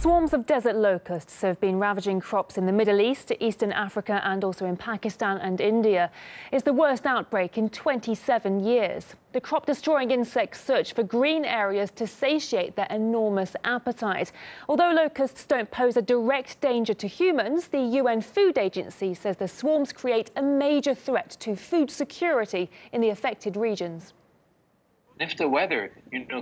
Swarms of desert locusts have been ravaging crops in the Middle East, Eastern Africa and also in Pakistan and India. It's the worst outbreak in 27 years. The crop-destroying insects search for green areas to satiate their enormous appetite. Although locusts don't pose a direct danger to humans, the UN Food Agency says the swarms create a major threat to food security in the affected regions. If the weather,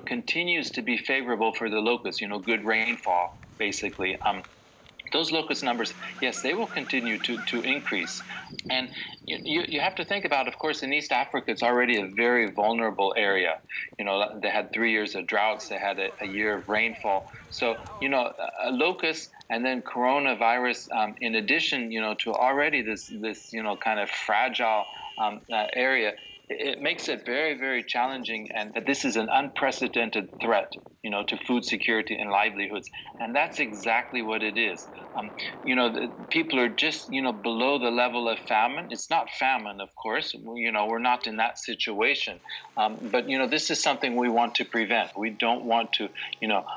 continues to be favorable for the locusts, good rainfall, basically, those locust numbers, yes, they will continue to increase. And you have to think about, of course, in East Africa, it's already a very vulnerable area. They had 3 years of droughts, they had a year of rainfall. So, a locust and then coronavirus, in addition, to already this kind of fragile area, it makes it very, very challenging, and that this is an unprecedented threat, to food security and livelihoods. And that's exactly what it is. The people are just, below the level of famine. It's not famine, of course. We're not in that situation. But, this is something we want to prevent. We don't want to,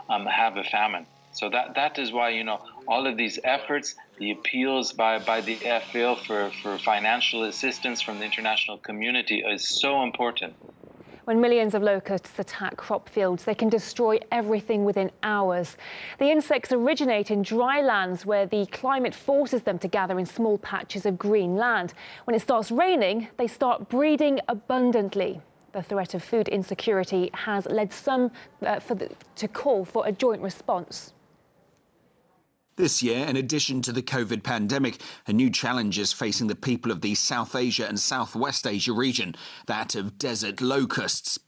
have a famine. So that is why, all of these efforts, the appeals by the FAO for financial assistance from the international community is so important. When millions of locusts attack crop fields, they can destroy everything within hours. The insects originate in dry lands where the climate forces them to gather in small patches of green land. When it starts raining, they start breeding abundantly. The threat of food insecurity has led some to call for a joint response. This year, in addition to the COVID pandemic, a new challenge is facing the people of the South Asia and Southwest Asia region, that of desert locusts.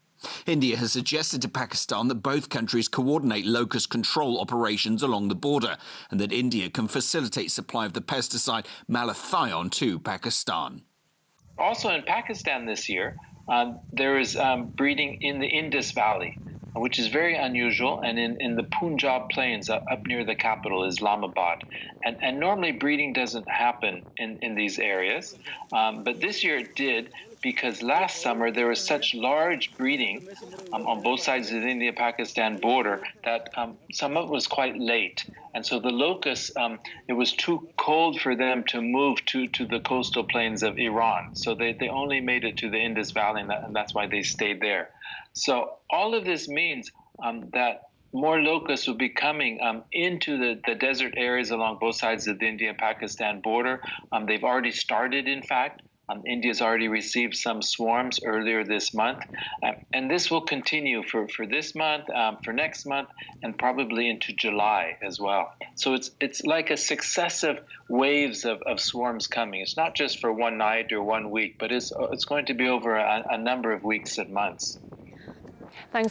India has suggested to Pakistan that both countries coordinate locust control operations along the border and that India can facilitate supply of the pesticide malathion to Pakistan. Also in Pakistan this year, there is breeding in the Indus Valley, which is very unusual, and in the Punjab plains up near the capital, Islamabad. And normally breeding doesn't happen in these areas, but this year it did, because last summer there was such large breeding on both sides of the India-Pakistan border that some of it was quite late. And so the locusts, it was too cold for them to move to the coastal plains of Iran. So they only made it to the Indus Valley, and that's why they stayed there. So all of this means that more locusts will be coming into the desert areas along both sides of the India and Pakistan border. They've already started, in fact. India's already received some swarms earlier this month. And this will continue for this month, for next month, and probably into July as well. So it's like a successive waves of swarms coming. It's not just for one night or 1 week, but it's going to be over a number of weeks and months. Thanks.